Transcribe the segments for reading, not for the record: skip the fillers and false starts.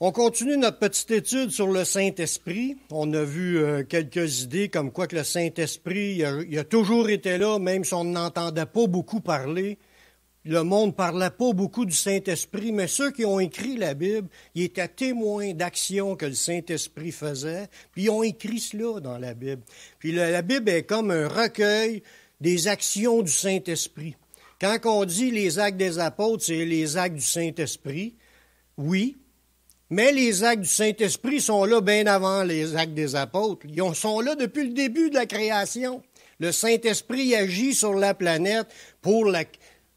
On continue notre petite étude sur le Saint-Esprit. On a vu quelques idées comme quoi que le Saint-Esprit, il a toujours été là, même si on n'entendait pas beaucoup parler. Le monde ne parlait pas beaucoup du Saint-Esprit, mais ceux qui ont écrit la Bible, ils étaient témoins d'actions que le Saint-Esprit faisait, puis ils ont écrit cela dans la Bible. Puis la Bible est comme un recueil des actions du Saint-Esprit. Quand on dit les actes des apôtres, c'est les actes du Saint-Esprit, oui, mais les actes du Saint-Esprit sont là bien avant les actes des apôtres. Ils sont là depuis le début de la création. Le Saint-Esprit agit sur la planète pour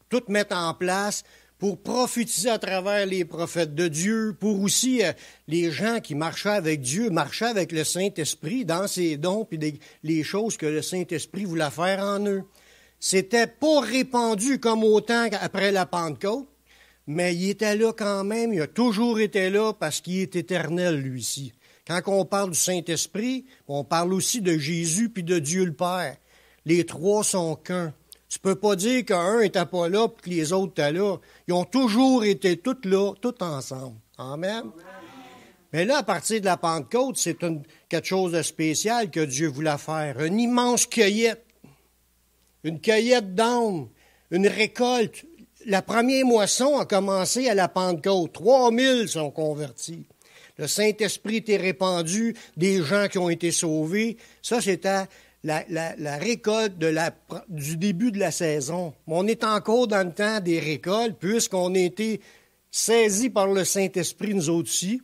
tout mettre en place, pour prophétiser à travers les prophètes de Dieu, pour aussi les gens qui marchaient avec Dieu, marchaient avec le Saint-Esprit dans ses dons et les choses que le Saint-Esprit voulait faire en eux. C'était pas répandu comme autant après la Pentecôte, mais il était là quand même, il a toujours été là parce qu'il est éternel, lui-ci. Quand on parle du Saint-Esprit, on parle aussi de Jésus puis de Dieu le Père. Les trois sont qu'un. Tu peux pas dire qu'un n'était pas là puis que les autres étaient là. Ils ont toujours été tous là, tous ensemble. Amen. Mais là, à partir de la Pentecôte, c'est quelque chose de spécial que Dieu voulait faire. Une immense cueillette. Une cueillette d'âmes. Une récolte. La première moisson a commencé à la Pentecôte. 3000 sont convertis. Le Saint-Esprit était répandu, des gens qui ont été sauvés. Ça, c'était la récolte du début de la saison. On est encore dans le temps des récoltes, puisqu'on a été saisis par le Saint-Esprit, nous autres aussi.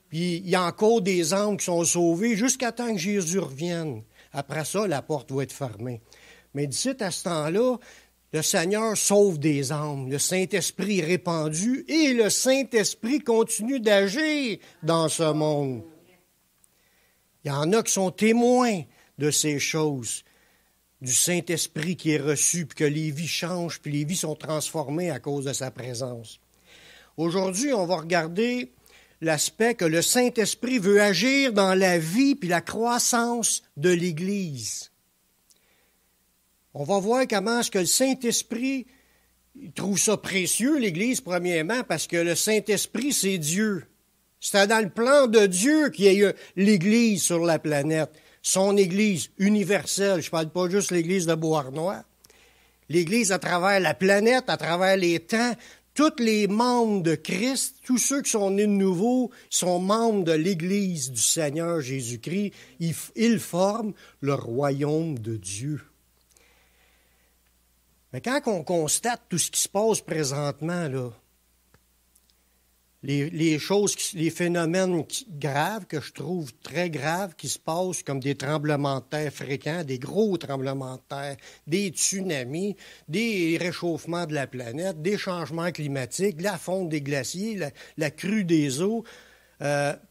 Puis il y a encore des âmes qui sont sauvées jusqu'à temps que Jésus revienne. Après ça, la porte va être fermée. Mais d'ici à ce temps-là, le Seigneur sauve des âmes, le Saint-Esprit est répandu et le Saint-Esprit continue d'agir dans ce monde. Il y en a qui sont témoins de ces choses, du Saint-Esprit qui est reçu, puis que les vies changent, puis les vies sont transformées à cause de sa présence. Aujourd'hui, on va regarder l'aspect que le Saint-Esprit veut agir dans la vie puis la croissance de l'Église. On va voir comment est-ce que le Saint-Esprit trouve ça précieux, l'Église, premièrement, parce que le Saint-Esprit, c'est Dieu. C'était dans le plan de Dieu qu'il y a eu l'Église sur la planète. Son Église universelle, je ne parle pas juste l'Église de Beauharnois. L'Église à travers la planète, à travers les temps, tous les membres de Christ, tous ceux qui sont nés de nouveau, sont membres de l'Église du Seigneur Jésus-Christ. Ils forment le royaume de Dieu. Mais quand on constate tout ce qui se passe présentement, là, les choses, les phénomènes graves que je trouve très graves qui se passent, comme des tremblements de terre fréquents, des gros tremblements de terre, des tsunamis, des réchauffements de la planète, des changements climatiques, la fonte des glaciers, la crue des eaux,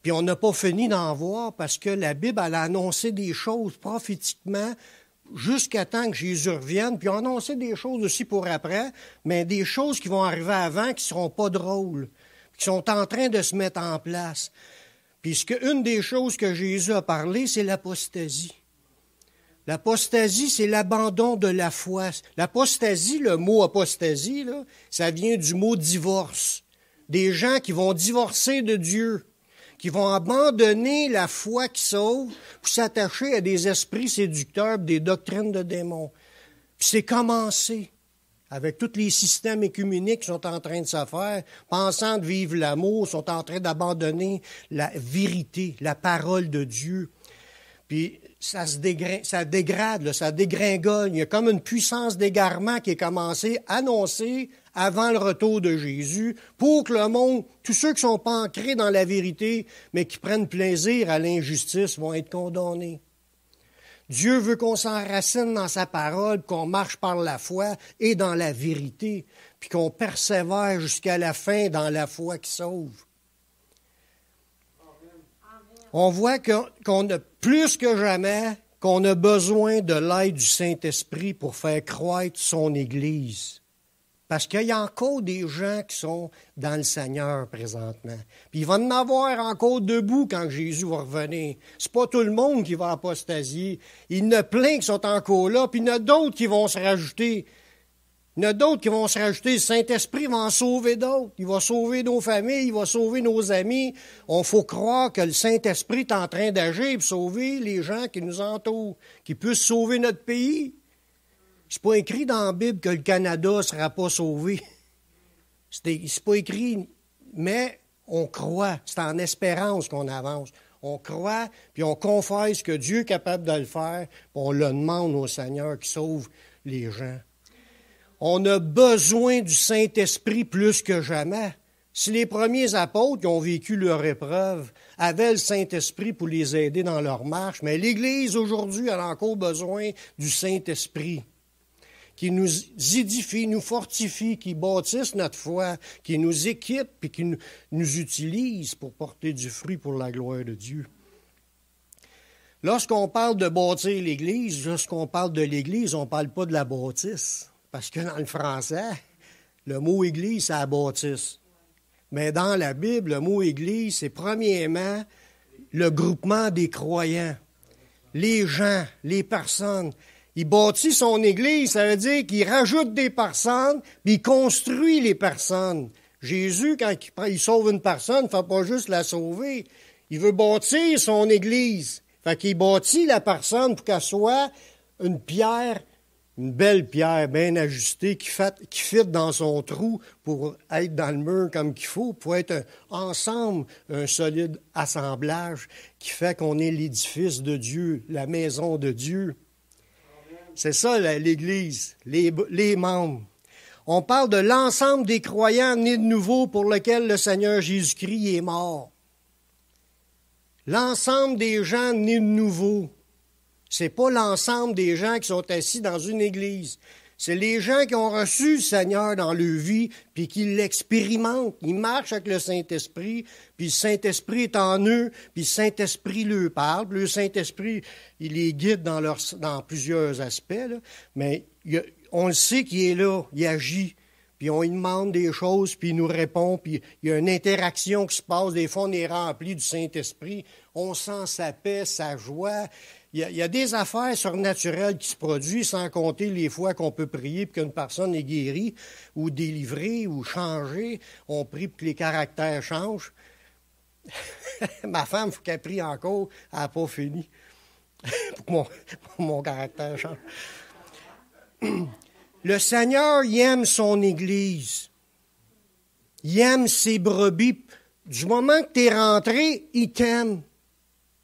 puis on n'a pas fini d'en voir parce que la Bible elle a annoncé des choses prophétiquement jusqu'à temps que Jésus revienne, puis on a annoncé des choses aussi pour après, mais des choses qui vont arriver avant qui ne seront pas drôles, qui sont en train de se mettre en place. Puisque une des choses que Jésus a parlé, c'est l'apostasie. L'apostasie, c'est l'abandon de la foi. L'apostasie, le mot apostasie, là, ça vient du mot divorce. Des gens qui vont divorcer de Dieu, qui vont abandonner la foi qui sauve pour s'attacher à des esprits séducteurs, des doctrines de démons. Puis c'est commencé avec tous les systèmes écuméniques qui sont en train de se faire, pensant de vivre l'amour, sont en train d'abandonner la vérité, la parole de Dieu. Puis ça dégrade, là, ça dégringole. Il y a comme une puissance d'égarement qui est commencée, annoncée avant le retour de Jésus, pour que le monde, tous ceux qui ne sont pas ancrés dans la vérité, mais qui prennent plaisir à l'injustice, vont être condamnés. Dieu veut qu'on s'enracine dans sa parole, qu'on marche par la foi et dans la vérité, puis qu'on persévère jusqu'à la fin dans la foi qui sauve. On voit qu'on a plus que jamais qu'on a besoin de l'aide du Saint-Esprit pour faire croître son Église. Parce qu'il y a encore des gens qui sont dans le Seigneur présentement. Puis il va en avoir encore debout quand Jésus va revenir. C'est pas tout le monde qui va apostasier. Il y en a plein qui sont encore là, puis il y en a d'autres qui vont se rajouter. Il y en a d'autres qui vont se rajouter. Le Saint-Esprit va en sauver d'autres. Il va sauver nos familles, il va sauver nos amis. On faut croire que le Saint-Esprit est en train d'agir pour sauver les gens qui nous entourent, qui puissent sauver notre pays. C'est pas écrit dans la Bible que le Canada ne sera pas sauvé. C'est pas écrit, mais on croit. C'est en espérance qu'on avance. On croit, puis on confesse que Dieu est capable de le faire, puis on le demande au Seigneur qui sauve les gens. On a besoin du Saint-Esprit plus que jamais. Si les premiers apôtres qui ont vécu leur épreuve avaient le Saint-Esprit pour les aider dans leur marche, mais l'Église aujourd'hui a encore besoin du Saint-Esprit qui nous édifie, nous fortifie, qui bâtisse notre foi, qui nous équipe et qui nous utilise pour porter du fruit pour la gloire de Dieu. Lorsqu'on parle de bâtir l'Église, lorsqu'on parle de l'Église, on ne parle pas de la bâtisse. Parce que dans le français, le mot Église, c'est la bâtisse. Mais dans la Bible, le mot Église, c'est premièrement le groupement des croyants, les gens, les personnes. Il bâtit son Église, ça veut dire qu'il rajoute des personnes, puis il construit les personnes. Jésus, quand il sauve une personne, il ne fait pas juste la sauver. Il veut bâtir son Église. Fait qu'il bâtit la personne pour qu'elle soit une pierre, une belle pierre bien ajustée qui fit dans son trou pour être dans le mur comme qu'il faut, pour être ensemble un solide assemblage qui fait qu'on est l'édifice de Dieu, la maison de Dieu. C'est ça l'Église, les membres. On parle de l'ensemble des croyants nés de nouveau pour lesquels le Seigneur Jésus-Christ est mort. L'ensemble des gens nés de nouveau. C'est pas l'ensemble des gens qui sont assis dans une église. C'est les gens qui ont reçu le Seigneur dans leur vie, puis qui l'expérimentent. Ils marchent avec le Saint-Esprit, puis le Saint-Esprit est en eux, puis le Saint-Esprit leur parle. Puis le Saint-Esprit, il les guide dans plusieurs aspects, là. Mais on le sait qu'il est là, il agit. Puis on lui demande des choses, puis il nous répond, puis il y a une interaction qui se passe. Des fois, on est rempli du Saint-Esprit. On sent sa paix, sa joie. Il y a des affaires surnaturelles qui se produisent, sans compter les fois qu'on peut prier pour qu'une personne est guérie, ou délivrée, ou changée. On prie pour que les caractères changent. Ma femme, il faut qu'elle prie encore, elle n'a pas fini. pour que mon caractère change. Le Seigneur, il aime son Église. Il aime ses brebis. Du moment que tu es rentré, il t'aime.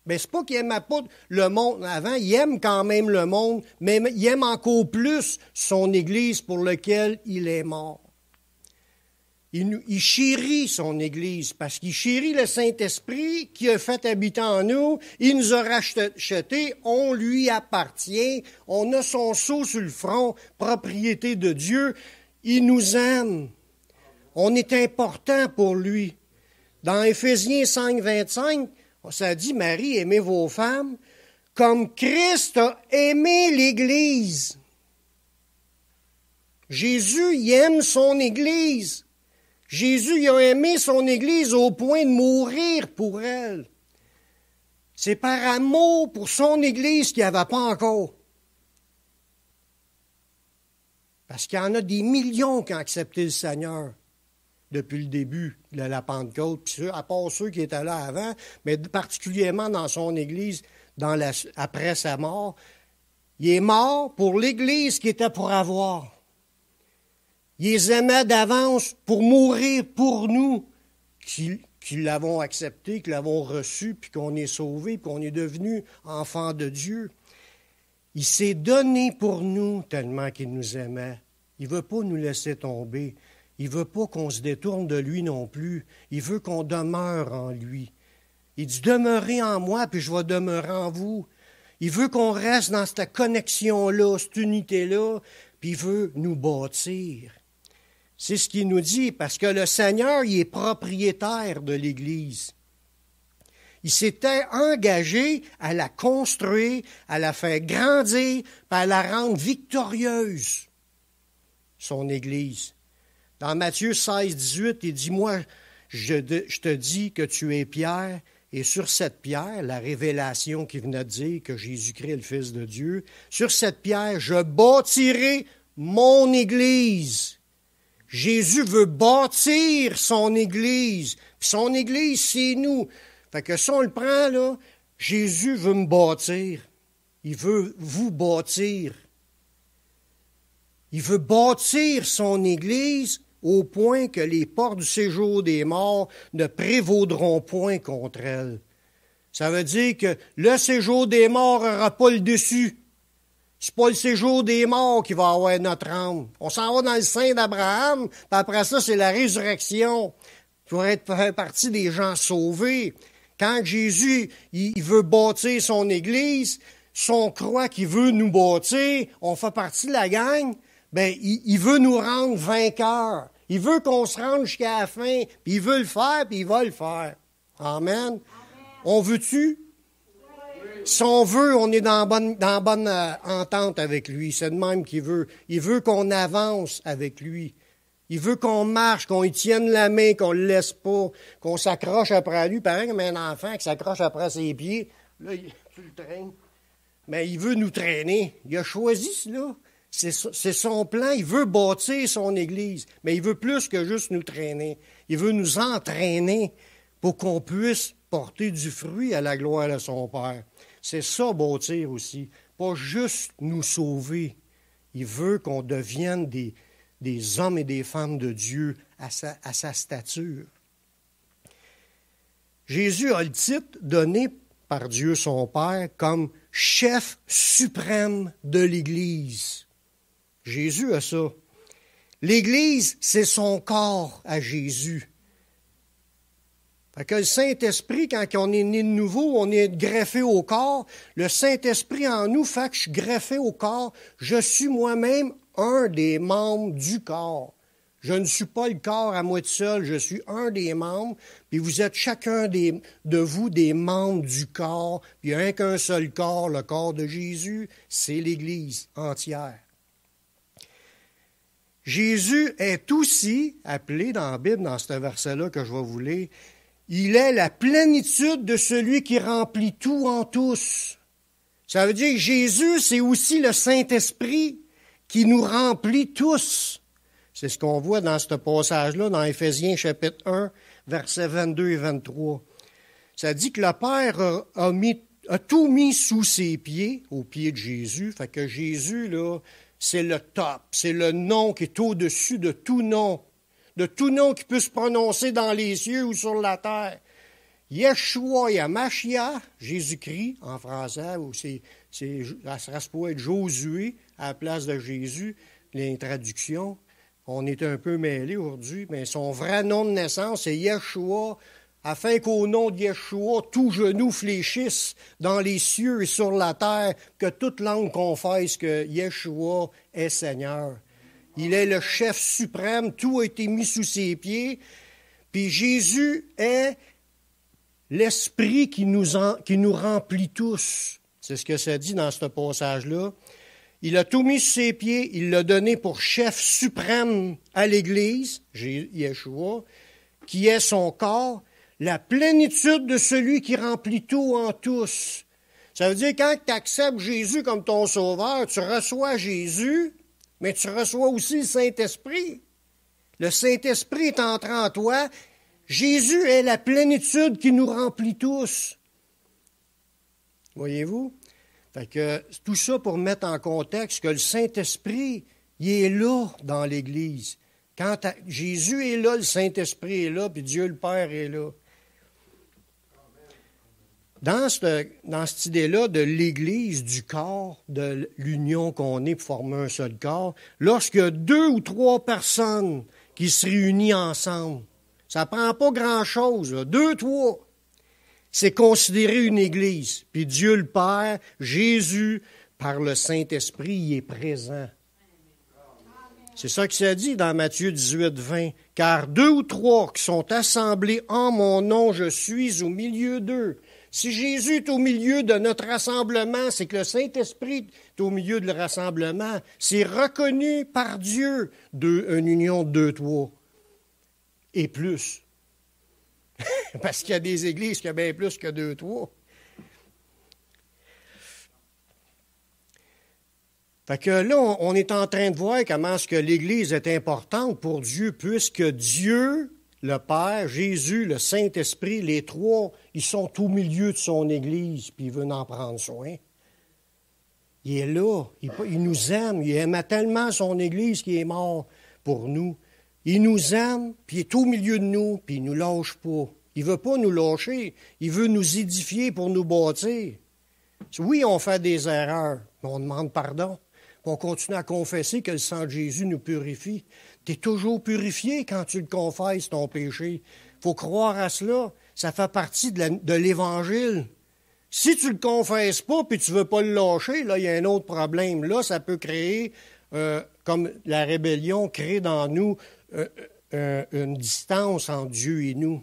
Mais c'est pas qu'il n'aimait pas le monde avant, il aime quand même le monde, mais il aime encore plus son Église pour laquelle il est mort. Il chérit son Église parce qu'il chérit le Saint-Esprit qui a fait habiter en nous. Il nous a rachetés, on lui appartient, on a son sceau sur le front, propriété de Dieu. Il nous aime. On est important pour lui. Dans Éphésiens 5, 25, ça dit, Marie, aimez vos femmes comme Christ a aimé l'Église. Jésus, il aime son Église. Jésus, il a aimé son Église au point de mourir pour elle. C'est par amour pour son Église qu'il n'y avait pas encore. Parce qu'il y en a des millions qui ont accepté le Seigneur depuis le début de la Pentecôte, puis à part ceux qui étaient là avant, mais particulièrement dans son Église, après sa mort. Il est mort pour l'Église qui était pour avoir. Il les aimait d'avance pour mourir pour nous, qui l'avons accepté, qui l'avons reçu, puis qu'on est sauvé, puis qu'on est devenu enfant de Dieu. Il s'est donné pour nous tellement qu'il nous aimait. Il ne veut pas nous laisser tomber. Il ne veut pas qu'on se détourne de lui non plus. Il veut qu'on demeure en lui. Il dit « Demeurez en moi, puis je vais demeurer en vous ». Il veut qu'on reste dans cette connexion-là, cette unité-là, puis il veut nous bâtir. C'est ce qu'il nous dit, parce que le Seigneur, il est propriétaire de l'Église. Il s'était engagé à la construire, à la faire grandir, puis à la rendre victorieuse, son Église. Dans Matthieu 16, 18, il dit, « Moi, je te dis que tu es Pierre, et sur cette pierre, la révélation qui venait de dire que Jésus-Christ est le Fils de Dieu, sur cette pierre, je bâtirai mon Église. Jésus veut bâtir son Église. Puis son Église, c'est nous. Fait que si on le prend, là, Jésus veut me bâtir. Il veut vous bâtir. Il veut bâtir son Église au point que les portes du séjour des morts ne prévaudront point contre elle. Ça veut dire que le séjour des morts n'aura pas le dessus. C'est pas le séjour des morts qui va avoir notre âme. On s'en va dans le sein d'Abraham, puis après ça, c'est la résurrection. Pour faire partie des gens sauvés. Quand Jésus il veut bâtir son Église, son croix qu'il veut nous bâtir, on fait partie de la gang, ben il veut nous rendre vainqueurs. Il veut qu'on se rende jusqu'à la fin, puis il veut le faire, puis il va le faire. Amen. On veut-tu? Si on veut, on est dans bonne entente avec lui. C'est de même qu'il veut. Il veut qu'on avance avec lui. Il veut qu'on marche, qu'on y tienne la main, qu'on ne le laisse pas, qu'on s'accroche après lui. Pareil comme un enfant qui s'accroche après ses pieds. Là, tu le traînes. Mais il veut nous traîner. Il a choisi cela. C'est son plan. Il veut bâtir son Église. Mais il veut plus que juste nous traîner. Il veut nous entraîner pour qu'on puisse porter du fruit à la gloire de son Père. C'est ça, bâtir aussi. Pas juste nous sauver. Il veut qu'on devienne des hommes et des femmes de Dieu à sa stature. Jésus a le titre donné par Dieu son Père comme chef suprême de l'Église. Jésus a ça. L'Église, c'est son corps à Jésus. Fait que le Saint-Esprit, quand on est né de nouveau, on est greffé au corps. Le Saint-Esprit en nous fait que je suis greffé au corps. Je suis moi-même un des membres du corps. Je ne suis pas le corps à moi tout seul, je suis un des membres, puis vous êtes chacun de vous des membres du corps, puis il n'y a qu'un seul corps, le corps de Jésus, c'est l'Église entière. Jésus est aussi appelé dans la Bible, dans ce verset-là que je vais vous lire, il est la plénitude de celui qui remplit tout en tous. Ça veut dire que Jésus, c'est aussi le Saint-Esprit qui nous remplit tous. C'est ce qu'on voit dans ce passage-là, dans Éphésiens chapitre 1, versets 22 et 23. Ça dit que le Père a tout mis sous ses pieds, aux pieds de Jésus. Fait que Jésus, là, c'est le top, c'est le nom qui est au-dessus de tout nom qui peut se prononcer dans les cieux ou sur la terre. Yeshua, Yamashia, Jésus-Christ, en français, ou ça serait supposé être Josué à la place de Jésus, les traductions. On est un peu mêlés aujourd'hui, mais son vrai nom de naissance, c'est Yeshua, afin qu'au nom de Yeshua, tout genou fléchisse dans les cieux et sur la terre, que toute langue confesse que Yeshua est Seigneur. Il est le chef suprême, tout a été mis sous ses pieds, puis Jésus est l'Esprit qui nous remplit tous. C'est ce que ça dit dans ce passage-là. Il a tout mis sous ses pieds, il l'a donné pour chef suprême à l'Église, Yeshua, qui est son corps, la plénitude de celui qui remplit tout en tous. Ça veut dire quand tu acceptes Jésus comme ton sauveur, tu reçois Jésus, mais tu reçois aussi le Saint-Esprit. Le Saint-Esprit est entré en toi. Jésus est la plénitude qui nous remplit tous. Voyez-vous? Fait que tout ça pour mettre en contexte que le Saint-Esprit, il est là dans l'Église. Quand Jésus est là, le Saint-Esprit est là, puis Dieu le Père est là. Dans cette idée-là de l'Église, du corps, de l'union qu'on est pour former un seul corps, lorsqu'il y a 2 ou 3 personnes qui se réunissent ensemble, ça ne prend pas grand-chose, 2, 3. C'est considéré une Église. Puis Dieu le Père, Jésus, par le Saint-Esprit, il est présent. C'est ça que ça dit dans Matthieu 18, 20. « Car 2 ou 3 qui sont assemblés en mon nom, je suis au milieu d'eux. » Si Jésus est au milieu de notre rassemblement, c'est que le Saint-Esprit est au milieu de le rassemblement. C'est reconnu par Dieu une union de 2, 3 et plus. Parce qu'il y a des églises qui ont bien plus que 2, 3. Fait que là, on est en train de voir comment est-ce que l'Église est importante pour Dieu, puisque Dieu, le Père, Jésus, le Saint-Esprit, les trois, ils sont au milieu de son Église, puis il veut en prendre soin. Il est là, il nous aime, il aimait tellement son Église qu'il est mort pour nous. Il nous aime, puis il est au milieu de nous, puis il ne nous lâche pas. Il ne veut pas nous lâcher, il veut nous édifier pour nous bâtir. Oui, on fait des erreurs, mais on demande pardon. On continue à confesser que le sang de Jésus nous purifie. Tu es toujours purifié quand tu le confesses, ton péché. Il faut croire à cela. Ça fait partie de l'Évangile. Si tu ne le confesses pas puis tu ne veux pas le lâcher, là, il y a un autre problème. Là, ça peut créer, comme la rébellion crée dans nous, une distance entre Dieu et nous.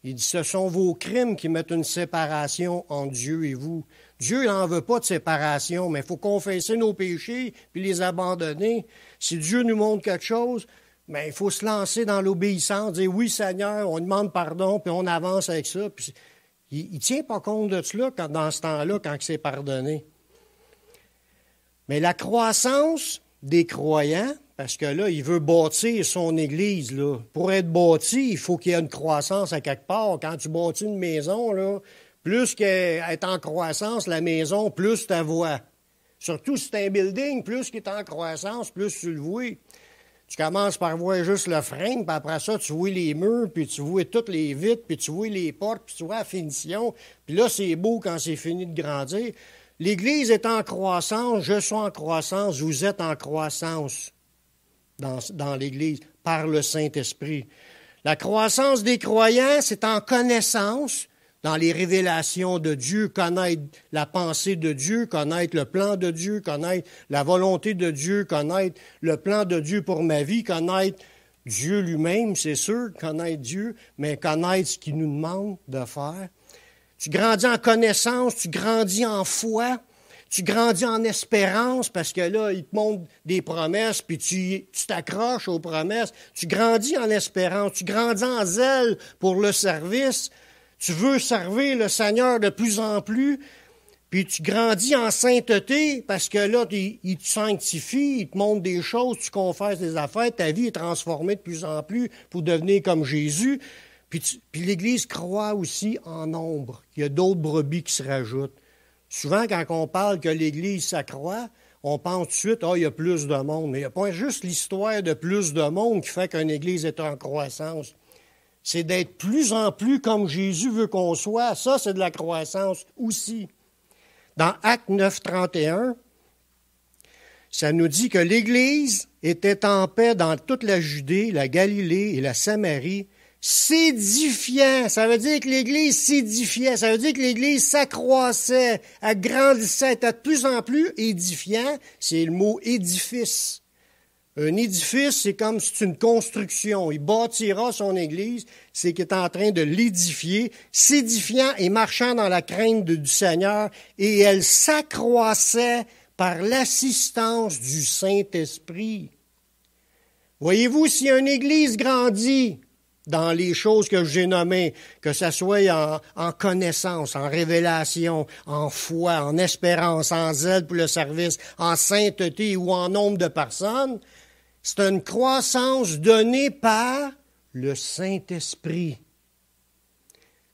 Il dit, ce sont vos crimes qui mettent une séparation entre Dieu et vous. Dieu n'en veut pas de séparation, mais il faut confesser nos péchés puis les abandonner. Si Dieu nous montre quelque chose, il faut se lancer dans l'obéissance, dire oui Seigneur, on demande pardon, puis on avance avec ça. Puis, il ne tient pas compte de cela dans ce temps-là, quand c'est pardonné. Mais la croissance des croyants, parce que là, il veut bâtir son Église. Là. Pour être bâti, il faut qu'il y ait une croissance à quelque part. Quand tu bâtis une maison, là, plus qu'elle est en croissance, la maison, plus tu vois. Surtout si c'est un building, plus qu'il est en croissance, plus tu le vois. Tu commences par voir juste le frame, puis après ça, tu vois les murs, puis tu vois toutes les vitres, puis tu vois les portes, puis tu vois la finition. Puis là, c'est beau quand c'est fini de grandir. L'Église est en croissance, je suis en croissance, vous êtes en croissance dans l'Église par le Saint-Esprit. La croissance des croyants, c'est en connaissance, dans les révélations de Dieu, connaître la pensée de Dieu, connaître le plan de Dieu, connaître la volonté de Dieu, connaître le plan de Dieu pour ma vie, connaître Dieu lui-même, c'est sûr, connaître Dieu, mais connaître ce qu'il nous demande de faire. Tu grandis en connaissance, tu grandis en foi, tu grandis en espérance, parce que là, il te montre des promesses, puis tu t'accroches aux promesses. Tu grandis en espérance, tu grandis en zèle pour le service. Tu veux servir le Seigneur de plus en plus, puis tu grandis en sainteté, parce que là, il te sanctifie, il te montre des choses, tu confesses des affaires, ta vie est transformée de plus en plus pour devenir comme Jésus. Puis l'Église croît aussi en nombre. Il y a d'autres brebis qui se rajoutent. Souvent, quand on parle que l'Église s'accroît, on pense tout de suite, il y a plus de monde. Mais il n'y a pas juste l'histoire de plus de monde qui fait qu'une Église est en croissance. C'est d'être plus en plus comme Jésus veut qu'on soit. Ça, c'est de la croissance aussi. Dans Actes 9, 31, ça nous dit que l'Église était en paix dans toute la Judée, la Galilée et la Samarie, s'édifiant. Ça veut dire que l'Église s'édifiait. Ça veut dire que l'Église s'accroissait, agrandissait, était de plus en plus édifiant. C'est le mot édifice. Un édifice, c'est comme si c'est une construction. Il bâtira son Église, c'est qu'il est en train de l'édifier, s'édifiant et marchant dans la crainte du Seigneur, et elle s'accroissait par l'assistance du Saint-Esprit. Voyez-vous, si une Église grandit dans les choses que j'ai nommées, que ce soit en connaissance, en révélation, en foi, en espérance, en zèle pour le service, en sainteté ou en nombre de personnes, c'est une croissance donnée par le Saint-Esprit.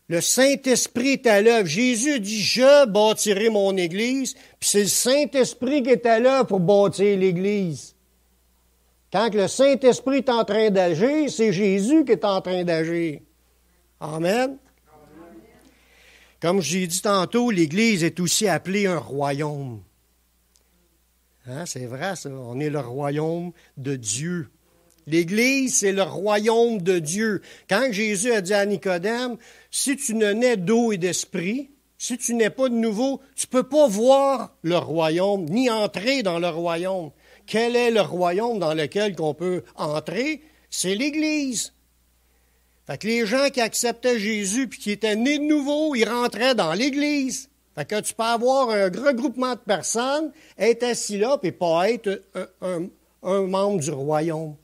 Le Saint-Esprit est à l'œuvre. Jésus dit, je bâtirai mon Église, puis c'est le Saint-Esprit qui est à l'œuvre pour bâtir l'Église. Quand le Saint-Esprit est en train d'agir, c'est Jésus qui est en train d'agir. Amen. Comme j'ai dit tantôt, l'Église est aussi appelée un royaume. C'est vrai, ça. On est le royaume de Dieu. L'Église, c'est le royaume de Dieu. Quand Jésus a dit à Nicodème, si tu ne nais d'eau et d'esprit, si tu n'es pas de nouveau, tu ne peux pas voir le royaume, ni entrer dans le royaume. Quel est le royaume dans lequel on peut entrer? C'est l'Église. Fait que les gens qui acceptaient Jésus puis qui étaient nés de nouveau, ils rentraient dans l'Église. Fait que tu peux avoir un regroupement de personnes, être assis là, puis pas être un membre du royaume.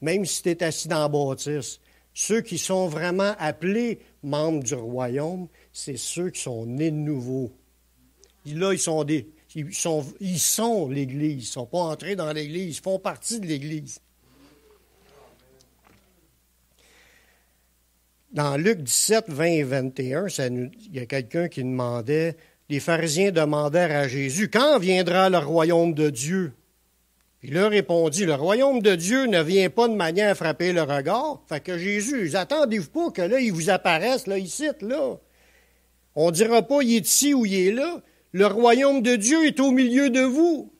Même si tu es assis dans la bâtisse. Ceux qui sont vraiment appelés membres du royaume, c'est ceux qui sont nés de nouveau. Et là, ils Ils sont l'Église. Ils ne sont pas entrés dans l'Église. Ils font partie de l'Église. Dans Luc 17, 20 et 21, il y a quelqu'un qui demandait, les pharisiens demandèrent à Jésus, « Quand viendra le royaume de Dieu? » Il leur répondit, « Le royaume de Dieu ne vient pas de manière à frapper le regard. » Fait que Jésus, attendez-vous pas que là, il vous apparaisse, là, ici, là. On ne dira pas, il est ici ou il est là. Le royaume de Dieu est au milieu de vous.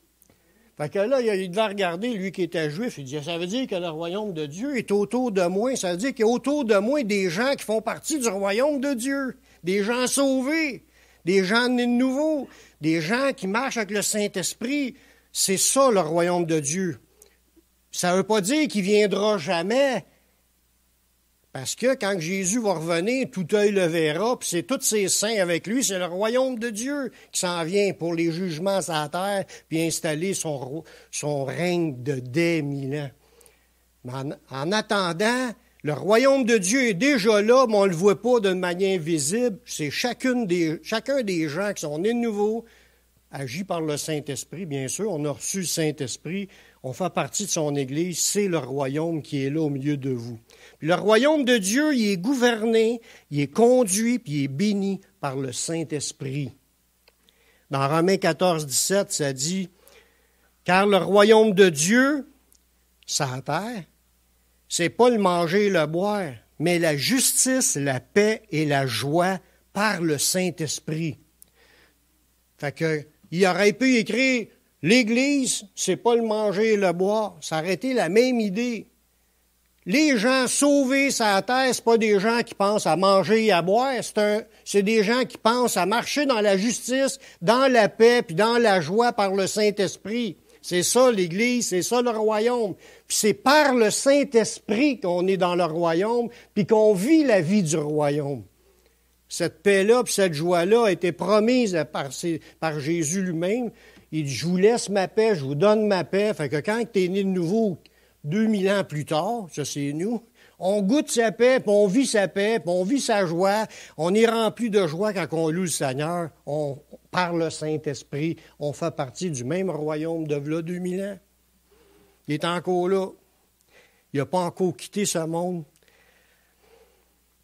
Fait que là, il devait regarder, lui qui était juif, il dit, ça veut dire que le royaume de Dieu est autour de moi. Ça veut dire qu'il y a autour de moi des gens qui font partie du royaume de Dieu. Des gens sauvés, des gens nés de nouveau, des gens qui marchent avec le Saint-Esprit. C'est ça, le royaume de Dieu. Ça ne veut pas dire qu'il ne viendra jamais. Parce que quand Jésus va revenir, tout œil le verra, puis c'est tous ses saints avec lui, c'est le royaume de Dieu qui s'en vient pour les jugements sur la terre, puis installer son règne de dès 1000 ans. Mais en attendant, le royaume de Dieu est déjà là, mais on ne le voit pas d'une manière visible. C'est chacun des gens qui sont nés de nouveau, agis par le Saint-Esprit, bien sûr. On a reçu le Saint-Esprit, on fait partie de son Église, c'est le royaume qui est là au milieu de vous. Puis le royaume de Dieu, il est gouverné, il est conduit, puis il est béni par le Saint-Esprit. Dans Romains 14, 17, ça dit, « Car le royaume de Dieu, sur la terre, c'est pas le manger et le boire, mais la justice, la paix et la joie par le Saint-Esprit. » Fait que, il aurait pu écrire l'Église, c'est pas le manger et le boire. Ça aurait été la même idée. Les gens sauvés sur la terre, c'est pas des gens qui pensent à manger et à boire, c'est des gens qui pensent à marcher dans la justice, dans la paix, puis dans la joie par le Saint-Esprit. C'est ça l'Église, c'est ça le royaume. Puis c'est par le Saint-Esprit qu'on est dans le royaume, puis qu'on vit la vie du royaume. Cette paix-là, puis cette joie-là a été promise par Jésus lui-même. Il dit, je vous laisse ma paix, je vous donne ma paix. Fait que quand tu es né de nouveau, 2000 ans plus tard, ça c'est nous, on goûte sa paix, puis on vit sa paix, puis on vit sa joie. On est rempli de joie quand on loue le Seigneur. Par le Saint-Esprit, on fait partie du même royaume de là 2000 ans. Il est encore là. Il n'a pas encore quitté ce monde.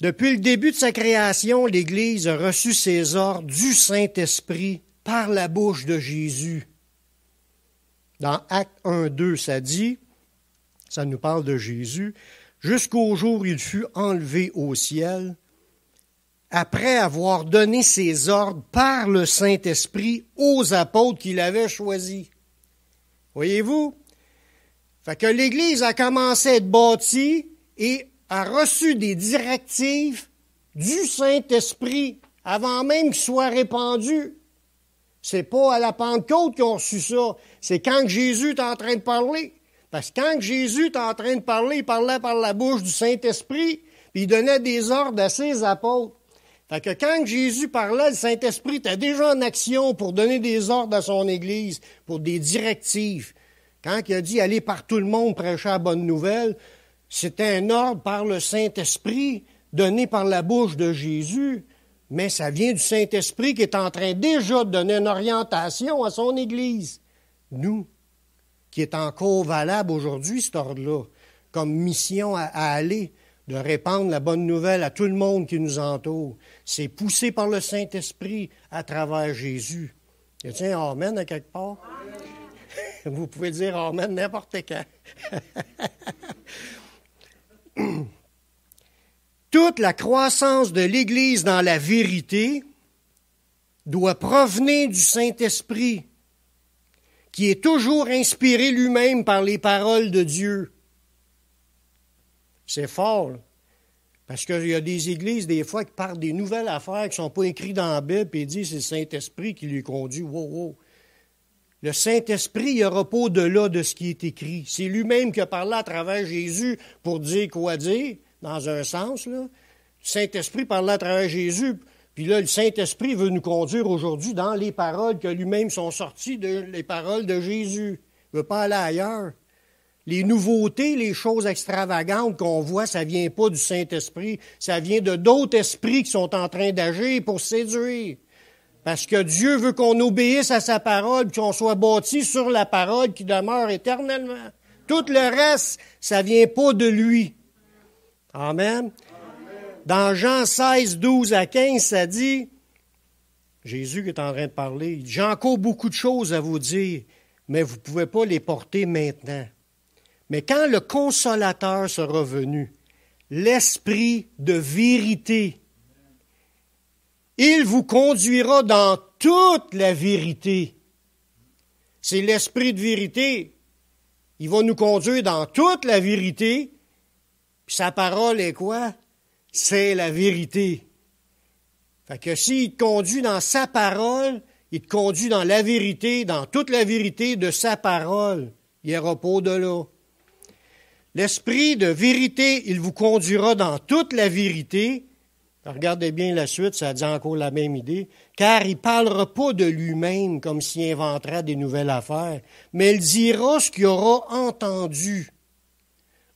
Depuis le début de sa création, l'Église a reçu ses ordres du Saint-Esprit par la bouche de Jésus. Dans Actes 1-2, ça dit, ça nous parle de Jésus, « Jusqu'au jour où il fut enlevé au ciel, après avoir donné ses ordres par le Saint-Esprit aux apôtres qu'il avait choisis. » Voyez-vous? Fait que l'Église a commencé à être bâtie et a reçu des directives du Saint-Esprit avant même qu'il soit répandu. C'est pas à la Pentecôte qu'ils ont reçu ça. C'est quand Jésus est en train de parler. Parce que quand Jésus est en train de parler, il parlait par la bouche du Saint-Esprit, puis il donnait des ordres à ses apôtres. Fait que quand Jésus parlait, le Saint-Esprit était déjà en action pour donner des ordres à son Église, pour des directives. Quand il a dit « Allez par tout le monde prêcher la bonne nouvelle », c'était un ordre par le Saint-Esprit, donné par la bouche de Jésus, mais ça vient du Saint-Esprit qui est en train déjà de donner une orientation à son Église. Nous, qui est encore valable aujourd'hui, cet ordre-là, comme mission à aller, de répandre la bonne nouvelle à tout le monde qui nous entoure. C'est poussé par le Saint-Esprit à travers Jésus. Y a-t-il un amen à quelque part? Amen. Vous pouvez dire amen n'importe quand. Toute la croissance de l'Église dans la vérité doit provenir du Saint-Esprit, qui est toujours inspiré lui-même par les paroles de Dieu. C'est fort, là. Parce qu'il y a des églises, des fois, qui parlent des nouvelles affaires qui ne sont pas écrites dans la Bible, et disent que c'est le Saint-Esprit qui les conduit. Wow. Le Saint-Esprit, il n'y aura pas au-delà de ce qui est écrit. C'est lui-même qui a parlé à travers Jésus pour dire quoi dire, dans un sens, là. Le Saint-Esprit parlait à travers Jésus, puis là, le Saint-Esprit veut nous conduire aujourd'hui dans les paroles que lui-même sont sorties les paroles de Jésus. Il ne veut pas aller ailleurs. Les nouveautés, les choses extravagantes qu'on voit, ça ne vient pas du Saint-Esprit, ça vient de d'autres esprits qui sont en train d'agir pour séduire. Parce que Dieu veut qu'on obéisse à sa parole, qu'on soit bâti sur la parole qui demeure éternellement. Tout le reste, ça vient pas de lui. Amen. Dans Jean 16, 12 à 15, ça dit, Jésus qui est en train de parler, il dit, j'ai encore beaucoup de choses à vous dire, mais vous ne pouvez pas les porter maintenant. Mais quand le Consolateur sera venu, l'Esprit de vérité, il vous conduira dans toute la vérité. C'est l'Esprit de vérité. Il va nous conduire dans toute la vérité. Puis sa parole est quoi? C'est la vérité. Fait que s'il te conduit dans sa parole, il te conduit dans la vérité, dans toute la vérité de sa parole. Il n'y aura pas au-delà. L'Esprit de vérité, il vous conduira dans toute la vérité. Regardez bien la suite, ça dit encore la même idée. Car il ne parlera pas de lui-même comme s'il inventerait des nouvelles affaires, mais il dira ce qu'il aura entendu.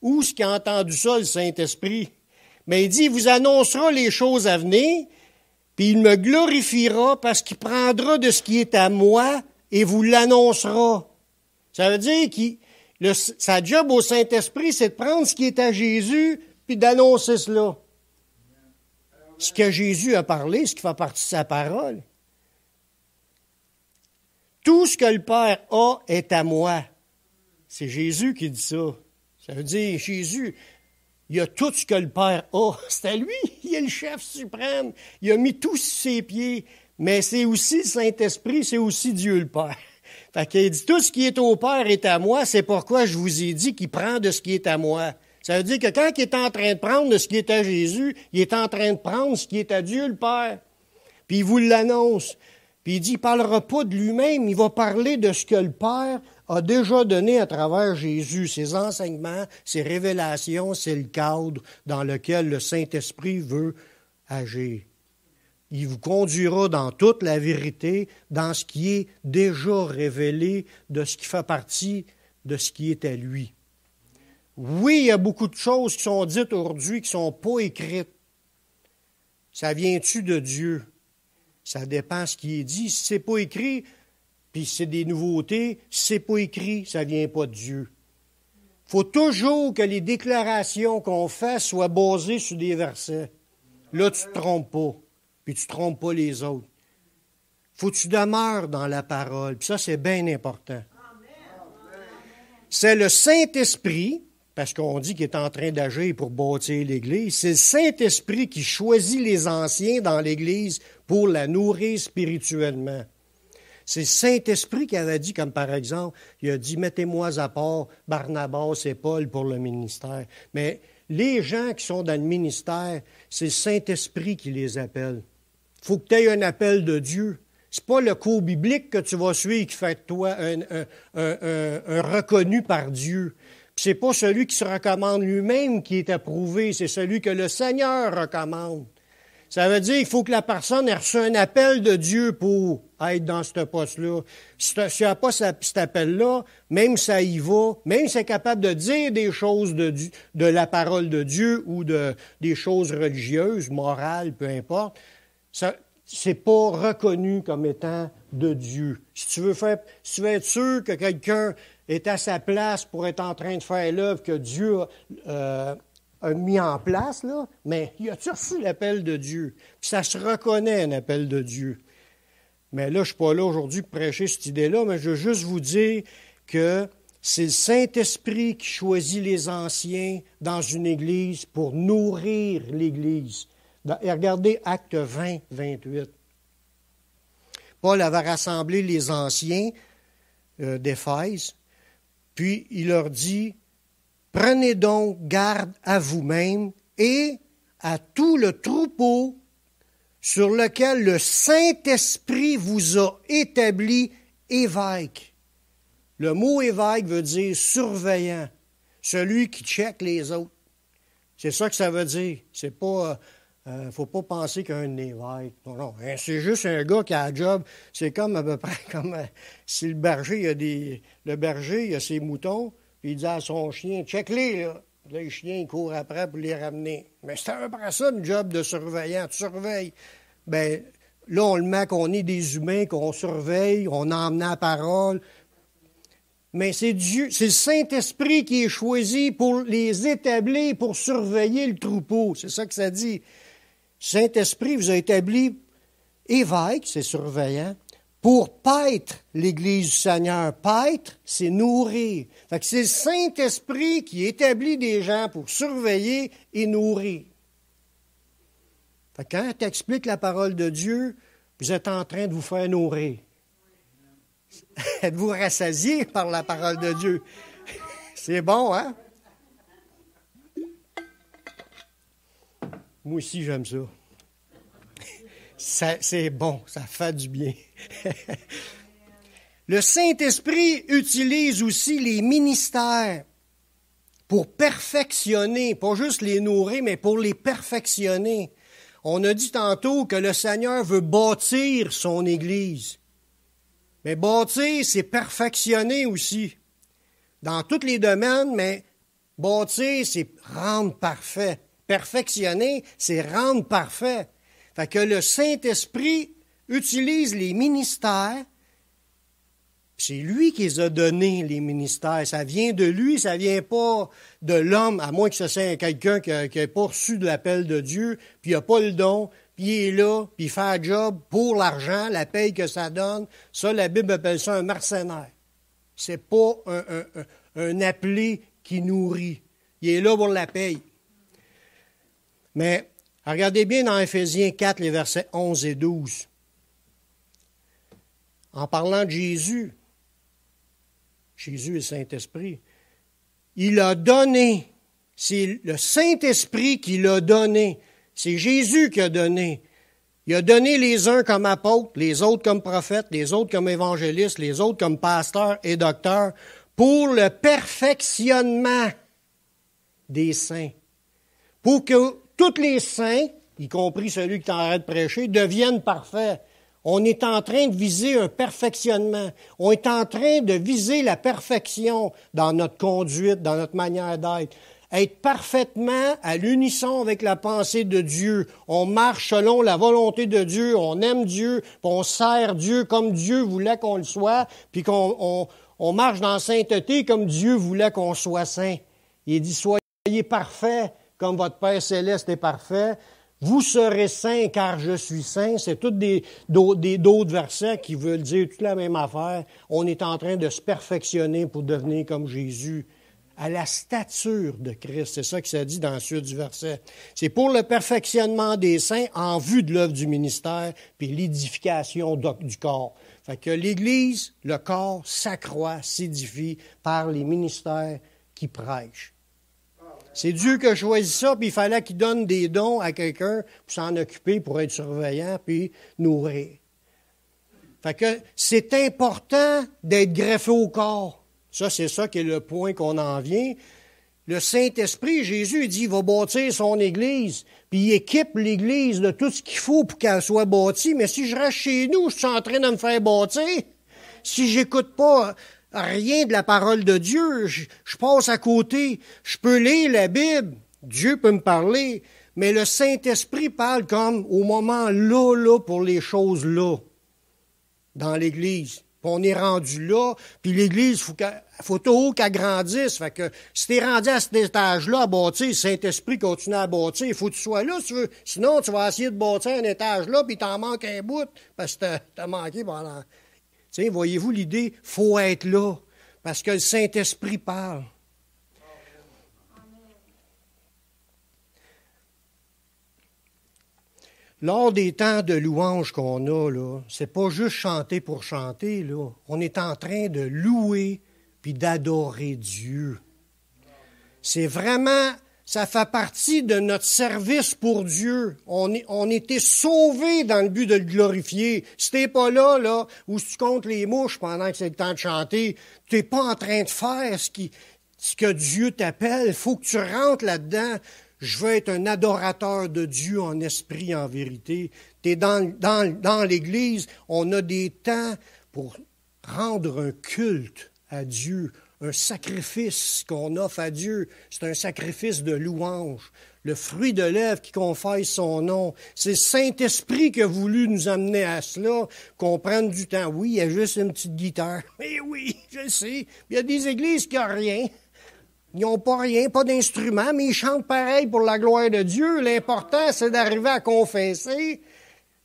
Où est-ce qu'il a entendu ça, le Saint-Esprit? Mais il dit, il vous annoncera les choses à venir, puis il me glorifiera parce qu'il prendra de ce qui est à moi et vous l'annoncera. Ça veut dire que sa job au Saint-Esprit, c'est de prendre ce qui est à Jésus puis d'annoncer cela. Ce que Jésus a parlé, ce qui fait partie de sa parole. Tout ce que le Père a est à moi. C'est Jésus qui dit ça. Ça veut dire, Jésus, il a tout ce que le Père a. C'est à lui. Il est le chef suprême. Il a mis tout sur ses pieds. Mais c'est aussi le Saint-Esprit, c'est aussi Dieu le Père. Fait qu'il dit, tout ce qui est au Père est à moi. C'est pourquoi je vous ai dit qu'il prend de ce qui est à moi. Ça veut dire que quand il est en train de prendre de ce qui est à Jésus, il est en train de prendre ce qui est à Dieu le Père. Puis il vous l'annonce. Puis il dit, il ne parlera pas de lui-même, il va parler de ce que le Père a déjà donné à travers Jésus, ses enseignements, ses révélations, c'est le cadre dans lequel le Saint-Esprit veut agir. Il vous conduira dans toute la vérité, dans ce qui est déjà révélé, de ce qui fait partie de ce qui est à lui. Oui, il y a beaucoup de choses qui sont dites aujourd'hui qui ne sont pas écrites. Ça vient-tu de Dieu? Ça dépend de ce qui est dit. Si ce n'est pas écrit, puis c'est des nouveautés, si ce n'est pas écrit, ça ne vient pas de Dieu. Il faut toujours que les déclarations qu'on fait soient basées sur des versets. Là, tu ne te trompes pas, puis tu ne trompes pas les autres. Il faut que tu demeures dans la parole, puis ça, c'est bien important. C'est le Saint-Esprit, parce qu'on dit qu'il est en train d'agir pour bâtir l'Église, c'est le Saint-Esprit qui choisit les anciens dans l'Église pour la nourrir spirituellement. C'est le Saint-Esprit qui avait dit, comme par exemple, il a dit, mettez-moi à part Barnabas et Paul pour le ministère. Mais les gens qui sont dans le ministère, c'est le Saint-Esprit qui les appelle. Il faut que tu aies un appel de Dieu. C'est pas le cours biblique que tu vas suivre qui fait de toi un reconnu par Dieu. Ce n'est pas celui qui se recommande lui-même qui est approuvé, c'est celui que le Seigneur recommande. Ça veut dire qu'il faut que la personne ait reçu un appel de Dieu pour être dans ce poste-là. Si tu n'as pas cet appel-là, même ça y va, même si c'est capable de dire des choses de la parole de Dieu ou des choses religieuses, morales, peu importe, ça c'est pas reconnu comme étant de Dieu. Si tu veux être sûr que quelqu'un est à sa place pour être en train de faire l'œuvre que Dieu a mis en place, là, mais il a-tu reçu l'appel de Dieu? Puis ça se reconnaît, un appel de Dieu. Mais là, je ne suis pas là aujourd'hui pour prêcher cette idée-là, mais je veux juste vous dire que c'est le Saint-Esprit qui choisit les anciens dans une Église pour nourrir l'Église. Et regardez Actes 20, 28. Paul avait rassemblé les anciens d'Éphèse, puis il leur dit, « Prenez donc garde à vous-même et à tout le troupeau sur lequel le Saint-Esprit vous a établi évêque. » Le mot évêque veut dire surveillant, celui qui check les autres. C'est ça que ça veut dire. C'est pas... faut pas penser qu'un évêque. Non, c'est juste un gars qui a un job. C'est comme à peu près comme si le berger, il a ses moutons, puis il dit à son chien, check-les, là. Là, les chiens, ils courent après pour les ramener. Mais c'est à peu près ça, le job de surveillant. Tu surveilles. Bien, Là, on le met qu'on est des humains, qu'on surveille, on emmène la parole. Mais c'est Dieu, c'est le Saint-Esprit qui est choisi pour les établir, pour surveiller le troupeau. C'est ça que ça dit. Saint-Esprit vous a établi évêque, c'est surveillant, pour paître l'Église du Seigneur. Paître, c'est nourrir. Fait que c'est le Saint-Esprit qui établit des gens pour surveiller et nourrir. Fait que quand tu expliques la parole de Dieu, vous êtes en train de vous faire nourrir. Êtes-vous rassasié par la parole de Dieu? C'est bon, hein? Moi aussi, j'aime ça. C'est bon, ça fait du bien. Le Saint-Esprit utilise aussi les ministères pour perfectionner, pas juste les nourrir, mais pour les perfectionner. On a dit tantôt que le Seigneur veut bâtir son Église. Mais bâtir, c'est perfectionner aussi. Dans tous les domaines, mais bâtir, c'est rendre parfait. Perfectionner, c'est rendre parfait. Fait que le Saint-Esprit utilise les ministères. C'est lui qui les a donnés, les ministères. Ça vient de lui, ça vient pas de l'homme, à moins que ce soit quelqu'un qui n'a pas reçu de l'appel de Dieu, puis il n'a pas le don, puis il est là, puis il fait un job pour l'argent, la paye que ça donne. Ça, la Bible appelle ça un mercenaire. C'est pas un appelé qui nourrit. Il est là pour la paye. Mais regardez bien dans Éphésiens 4, les versets 11 et 12. En parlant de Jésus et le Saint-Esprit, il a donné, c'est le Saint-Esprit qui l'a donné, c'est Jésus qui a donné. Il a donné les uns comme apôtres, les autres comme prophètes, les autres comme évangélistes, les autres comme pasteurs et docteurs, pour le perfectionnement des saints. Pour que tous les saints, y compris celui qui t'arrête de prêcher, deviennent parfaits. On est en train de viser un perfectionnement. On est en train de viser la perfection dans notre conduite, dans notre manière d'être. Être parfaitement à l'unisson avec la pensée de Dieu. On marche selon la volonté de Dieu, on aime Dieu, puis on sert Dieu comme Dieu voulait qu'on le soit, puis qu'on marche dans la sainteté comme Dieu voulait qu'on soit saint. Il dit, soyez parfaits comme votre Père céleste est parfait. Vous serez saints car je suis saint. C'est tous d'autres versets qui veulent dire toute la même affaire. On est en train de se perfectionner pour devenir comme Jésus, à la stature de Christ. C'est ça que ça dit dans la suite du verset. C'est pour le perfectionnement des saints en vue de l'œuvre du ministère puis l'édification du corps. Fait que l'Église, le corps, s'accroît, s'édifie par les ministères qui prêchent. C'est Dieu qui a choisi ça, puis il fallait qu'il donne des dons à quelqu'un pour s'en occuper, pour être surveillant, puis nourrir. Fait que c'est important d'être greffé au corps. Ça, c'est ça qui est le point qu'on en vient. Le Saint-Esprit, Jésus, il dit, il va bâtir son Église, puis il équipe l'Église de tout ce qu'il faut pour qu'elle soit bâtie. Mais si je reste chez nous, je suis en train de me faire bâtir. Si j'écoute pas rien de la parole de Dieu, je passe à côté. Je peux lire la Bible, Dieu peut me parler, mais le Saint-Esprit parle comme au moment là, pour les choses là, dans l'Église. Puis on est rendu là, puis l'Église, faut toujours qu'elle grandisse. Fait que si t'es rendu à cet étage-là à bâtir, le Saint-Esprit continue à bâtir, il faut que tu sois là si tu veux. Sinon, tu vas essayer de bâtir un étage là, puis t'en manques un bout, parce que t'as manqué pendant... Tiens, voyez-vous l'idée? Il faut être là, parce que le Saint-Esprit parle. Lors des temps de louange qu'on a, là, c'est pas juste chanter pour chanter, là. On est en train de louer puis d'adorer Dieu. C'est vraiment... Ça fait partie de notre service pour Dieu. On était sauvés dans le but de le glorifier. Si t'es pas là, ou si tu comptes les mouches pendant que c'est le temps de chanter, tu n'es pas en train de faire ce que Dieu t'appelle. Il faut que tu rentres là-dedans. Je veux être un adorateur de Dieu en esprit, en vérité. T'es dans l'Église, on a des temps pour rendre un culte à Dieu, un sacrifice qu'on offre à Dieu. C'est un sacrifice de louange. Le fruit de lèvres qui confesse son nom. C'est le Saint-Esprit qui a voulu nous amener à cela, qu'on prenne du temps. Oui, il y a juste une petite guitare. Eh oui, je sais. Il y a des églises qui n'ont rien. Ils n'ont pas rien, pas d'instrument, mais ils chantent pareil pour la gloire de Dieu. L'important, c'est d'arriver à confesser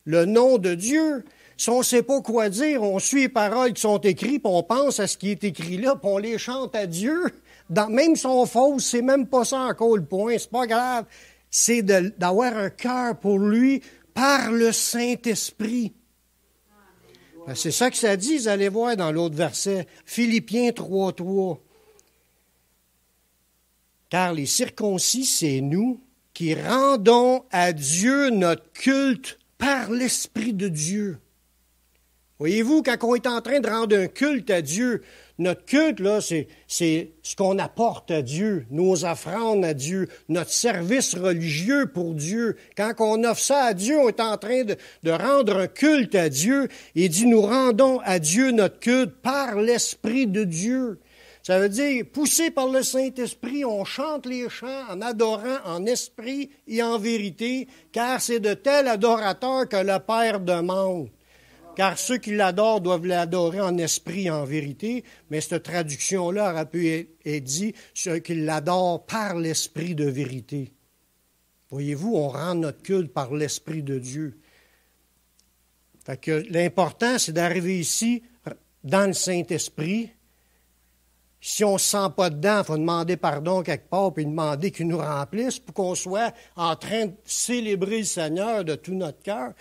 le nom de Dieu. Si on ne sait pas quoi dire, on suit les paroles qui sont écrites, puis on pense à ce qui est écrit là, puis on les chante à Dieu. Même si on fausse, c'est même pas ça encore le point, c'est pas grave. C'est d'avoir un cœur pour lui par le Saint-Esprit. C'est ça que ça dit, vous allez voir dans l'autre verset, Philippiens 3:3. Car les circoncis, c'est nous qui rendons à Dieu notre culte par l'Esprit de Dieu. Voyez-vous, quand on est en train de rendre un culte à Dieu, notre culte, là, c'est ce qu'on apporte à Dieu, nos offrandes à Dieu, notre service religieux pour Dieu. Quand on offre ça à Dieu, on est en train de rendre un culte à Dieu. Il dit, nous rendons à Dieu notre culte par l'Esprit de Dieu. Ça veut dire, poussé par le Saint-Esprit, on chante les chants en adorant en esprit et en vérité, car c'est de tels adorateurs que le Père demande. Car ceux qui l'adorent doivent l'adorer en esprit et en vérité, mais cette traduction-là aurait pu être dit, ceux qui l'adorent par l'esprit de vérité. Voyez-vous, on rend notre culte par l'Esprit de Dieu. Fait que l'important, c'est d'arriver ici, dans le Saint-Esprit. Si on ne se sent pas dedans, il faut demander pardon quelque part, puis demander qu'il nous remplisse pour qu'on soit en train de célébrer le Seigneur de tout notre cœur.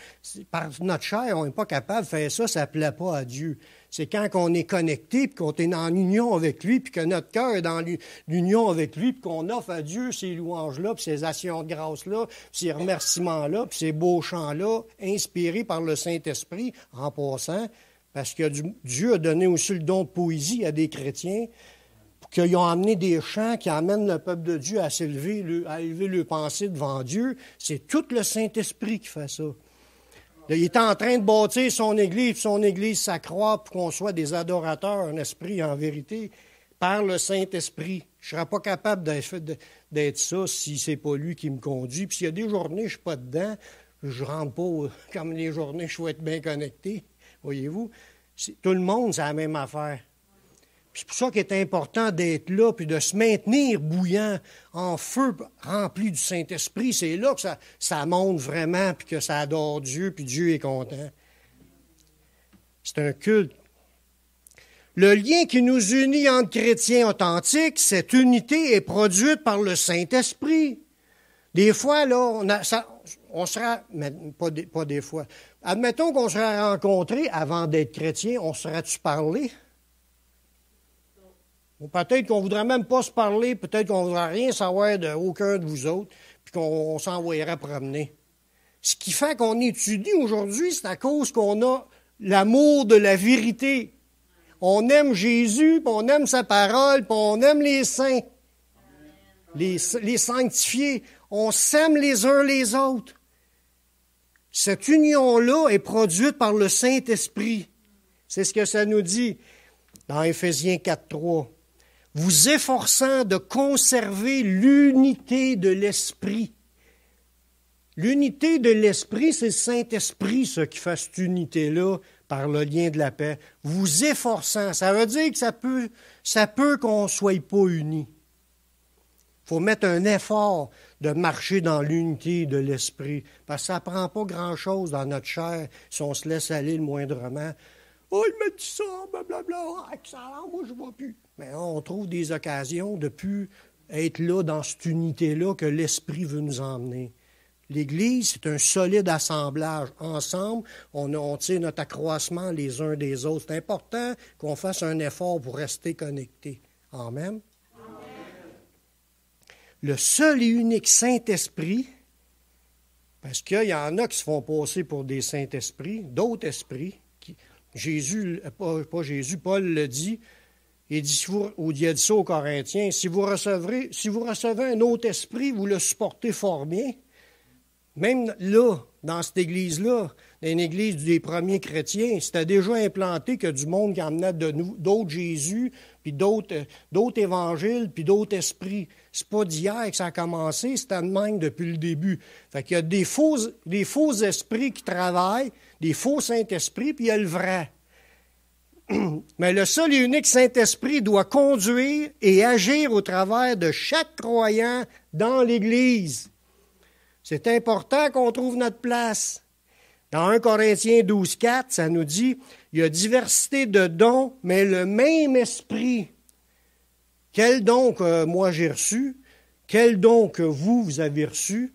Par notre chair, on n'est pas capable de faire ça, ça ne plaît pas à Dieu. C'est quand on est connecté, puis qu'on est en union avec lui, puis que notre cœur est dans l'union avec lui, puis qu'on offre à Dieu ces louanges-là, puis ces actions de grâce-là, puis ces remerciements-là, puis ces beaux chants-là, inspirés par le Saint-Esprit, en passant. Parce que Dieu a donné aussi le don de poésie à des chrétiens, pour qu'ils ont amené des chants qui amènent le peuple de Dieu à s'élever, à élever leurs pensées devant Dieu. C'est tout le Saint-Esprit qui fait ça. Là, il est en train de bâtir son Église s'accroît pour qu'on soit des adorateurs en esprit et en vérité par le Saint-Esprit. Je ne serais pas capable d'être ça si ce n'est pas lui qui me conduit. Puis s'il y a des journées, je ne suis pas dedans, je ne rentre pas comme les journées, je souhaite être bien connecté. Voyez-vous, tout le monde, c'est la même affaire. Puis c'est pour ça qu'il est important d'être là, puis de se maintenir bouillant, en feu, rempli du Saint-Esprit. C'est là que ça monte vraiment, puis que ça adore Dieu, puis Dieu est content. C'est un culte. Le lien qui nous unit entre chrétiens authentiques, cette unité est produite par le Saint-Esprit. Des fois, là, on sera, mais pas des fois. Admettons qu'on serait rencontrés avant d'être chrétien, on serait-tu parlé? Ou peut-être qu'on ne voudrait même pas se parler, peut-être qu'on ne voudrait rien savoir d'aucun de vous autres, puis qu'on s'envoyerait promener. Ce qui fait qu'on étudie aujourd'hui, c'est à cause qu'on a l'amour de la vérité. On aime Jésus, puis on aime sa parole, puis on aime les saints, les sanctifiés. On s'aime les uns les autres. Cette union-là est produite par le Saint-Esprit. C'est ce que ça nous dit dans Éphésiens 4:3. Vous efforçant de conserver l'unité de l'Esprit. L'unité de l'Esprit, c'est le Saint-Esprit, ça, qui fait cette unité-là par le lien de la paix. Vous efforçant, ça veut dire que ça peut qu'on ne soit pas unis. Il faut mettre un effort de marcher dans l'unité de l'Esprit. Parce que ça ne prend pas grand-chose dans notre chair si on se laisse aller le moindrement. « Oh, il m'a dit ça, blablabla, ah, excellent, moi je ne vois plus. » Mais on trouve des occasions de plus être là dans cette unité-là que l'Esprit veut nous emmener. L'Église, c'est un solide assemblage. Ensemble, on tire notre accroissement les uns des autres. C'est important qu'on fasse un effort pour rester connectés. Amen. Le seul et unique Saint-Esprit, parce qu'il y en a qui se font passer pour des Saint-Esprits, d'autres esprits, Paul le dit, il a dit ça aux Corinthiens, si vous recevez un autre esprit, vous le supportez fort bien. Même là, dans cette église-là, dans une église des premiers chrétiens, c'était déjà implanté que du monde qui emmenait d'autres Jésus, puis puis d'autres évangiles, puis d'autres esprits. C'est pas d'hier que ça a commencé, c'était de même depuis le début. Fait qu'il y a des faux esprits qui travaillent, des faux Saint-Esprits, puis il y a le vrai. Mais le seul et unique Saint-Esprit doit conduire et agir au travers de chaque croyant dans l'Église. C'est important qu'on trouve notre place. Dans 1 Corinthiens 12,4, ça nous dit, il y a diversité de dons, mais le même esprit. Quel don que moi j'ai reçu, quel don que vous avez reçu,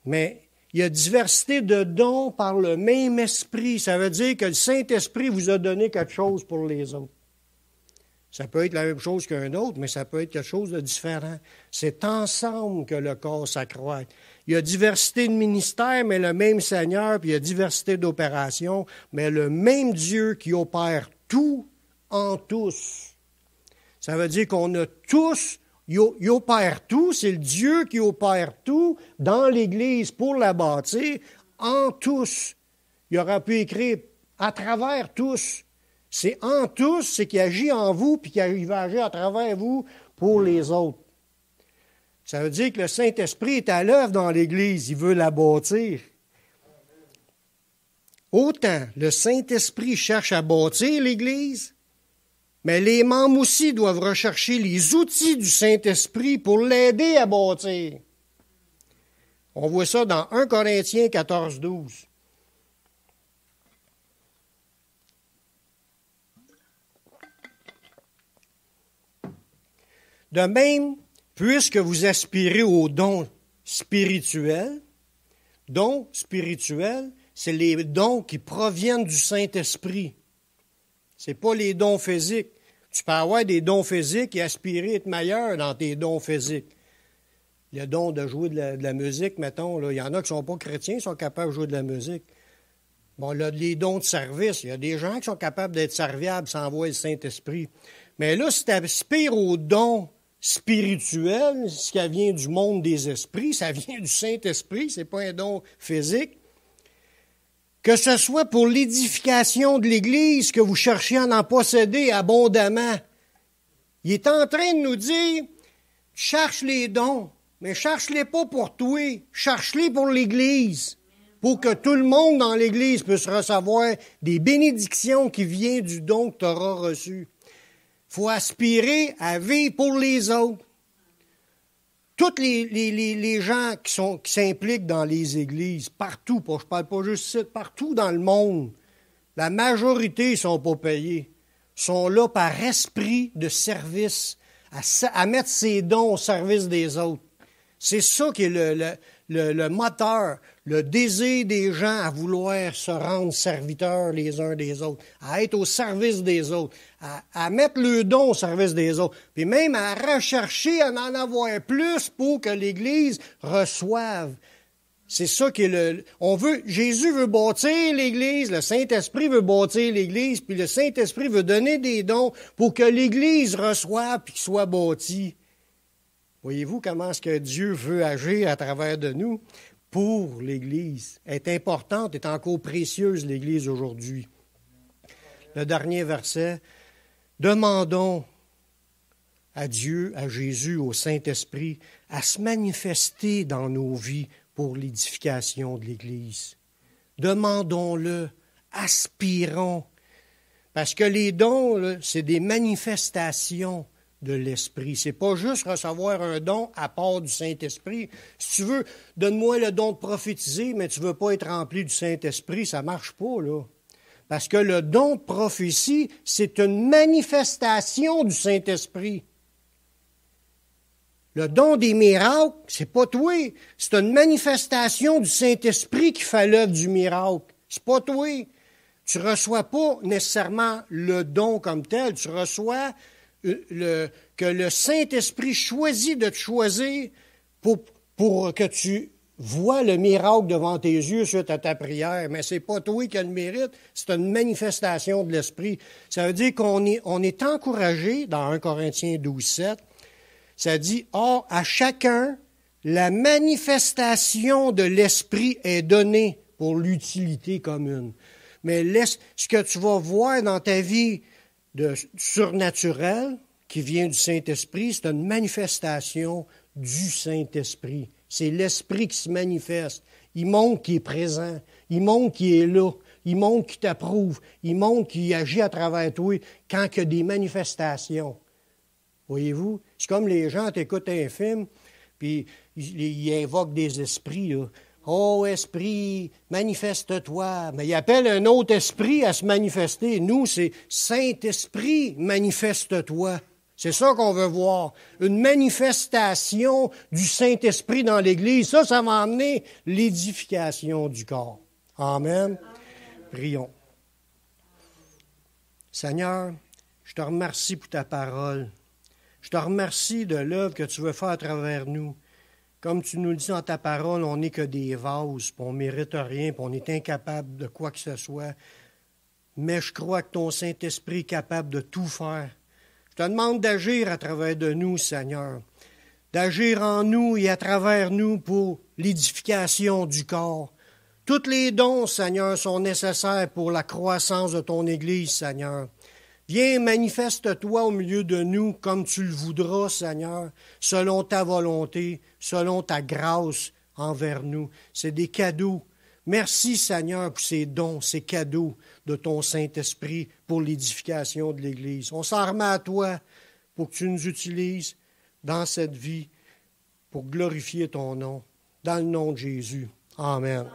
mais il y a diversité de dons par le même esprit. Ça veut dire que le Saint-Esprit vous a donné quelque chose pour les autres. Ça peut être la même chose qu'un autre, mais ça peut être quelque chose de différent. C'est ensemble que le corps s'accroît. Il y a diversité de ministères, mais le même Seigneur, puis il y a diversité d'opérations, mais le même Dieu qui opère tout en tous. Ça veut dire qu'on a tous, il opère tout, c'est le Dieu qui opère tout dans l'Église pour la bâtir, en tous. Il aurait pu écrire à travers tous. C'est en tous, c'est qu'il agit en vous, puis qu'il va agir à travers vous pour les autres. Ça veut dire que le Saint-Esprit est à l'œuvre dans l'Église, il veut la bâtir. Autant le Saint-Esprit cherche à bâtir l'Église, mais les membres aussi doivent rechercher les outils du Saint-Esprit pour l'aider à bâtir. On voit ça dans 1 Corinthiens 14, 12. De même, puisque vous aspirez aux dons spirituels, c'est les dons qui proviennent du Saint-Esprit. Ce n'est pas les dons physiques. Tu peux avoir des dons physiques et aspirer à être meilleur dans tes dons physiques. Le don de jouer de la musique, mettons, là, il y en a qui ne sont pas chrétiens, qui sont capables de jouer de la musique. Bon, là, les dons de service, il y a des gens qui sont capables d'être serviables sans voir le Saint-Esprit. Mais là, si tu aspires aux dons spirituel, ce qui vient du monde des esprits, ça vient du Saint-Esprit, ce n'est pas un don physique. Que ce soit pour l'édification de l'Église, que vous cherchez à en posséder abondamment. Il est en train de nous dire, cherche les dons, mais cherche-les pas pour toi, cherche-les pour l'Église, pour que tout le monde dans l'Église puisse recevoir des bénédictions qui viennent du don que tu auras reçu. Il faut aspirer à vivre pour les autres. Tous les gens qui s'impliquent dans les églises, partout, je ne parle pas juste ici, partout dans le monde, la majorité ne sont pas payés, sont là par esprit de service, à mettre ses dons au service des autres. C'est ça qui est le moteur, le désir des gens à vouloir se rendre serviteurs les uns des autres, à être au service des autres, à mettre le don au service des autres, puis même à rechercher à en avoir plus pour que l'Église reçoive. C'est ça qui est Jésus veut bâtir l'Église, le Saint-Esprit veut bâtir l'Église, puis le Saint-Esprit veut donner des dons pour que l'Église reçoive puis qu'il soit bâti. Voyez-vous comment est-ce que Dieu veut agir à travers de nous pour l'Église? Elle est importante, est encore précieuse, l'Église, aujourd'hui. Le dernier verset. Demandons à Dieu, à Jésus, au Saint-Esprit, à se manifester dans nos vies pour l'édification de l'Église. Demandons-le, aspirons. Parce que les dons, là, c'est des manifestations de l'Esprit. C'est pas juste recevoir un don à part du Saint-Esprit. Si tu veux, donne-moi le don de prophétiser, mais tu veux pas être rempli du Saint-Esprit, ça marche pas, là. Parce que le don de prophétie, c'est une manifestation du Saint-Esprit. Le don des miracles, c'est pas toi. C'est une manifestation du Saint-Esprit qui fait l'œuvre du miracle. C'est pas toi. Tu reçois pas nécessairement le don comme tel. Tu reçois que le Saint-Esprit choisit de te choisir pour que tu vois le miracle devant tes yeux suite à ta prière. Mais c'est pas toi qui as le mérite, c'est une manifestation de l'Esprit. Ça veut dire qu'on est encouragé, dans 1 Corinthiens 12, 7, ça dit « Or, à chacun, la manifestation de l'Esprit est donnée pour l'utilité commune. » Mais ce que tu vas voir dans ta vie de surnaturel qui vient du Saint-Esprit, c'est une manifestation du Saint-Esprit. C'est l'Esprit qui se manifeste. Il montre qu'il est présent. Il montre qu'il est là. Il montre qu'il t'approuve. Il montre qu'il agit à travers toi quand il y a des manifestations. Voyez-vous? C'est comme les gens t'écoutent un film, puis ils invoquent des esprits, là. Oh, esprit, manifeste-toi. Mais il appelle un autre esprit à se manifester. Nous, c'est Saint-Esprit, manifeste-toi. C'est ça qu'on veut voir. Une manifestation du Saint-Esprit dans l'Église. Ça va amener l'édification du corps. Amen. Prions. Seigneur, je te remercie pour ta parole. Je te remercie de l'œuvre que tu veux faire à travers nous. Comme tu nous le dis dans ta parole, on n'est que des vases, puis on ne mérite rien, puis on est incapable de quoi que ce soit. Mais je crois que ton Saint-Esprit est capable de tout faire. Je te demande d'agir à travers de nous, Seigneur. D'agir en nous et à travers nous pour l'édification du corps. Tous les dons, Seigneur, sont nécessaires pour la croissance de ton Église, Seigneur. Viens, manifeste-toi au milieu de nous comme tu le voudras, Seigneur, selon ta volonté, selon ta grâce envers nous. C'est des cadeaux. Merci, Seigneur, pour ces dons, ces cadeaux de ton Saint-Esprit pour l'édification de l'Église. On s'en remet à toi pour que tu nous utilises dans cette vie pour glorifier ton nom. Dans le nom de Jésus. Amen.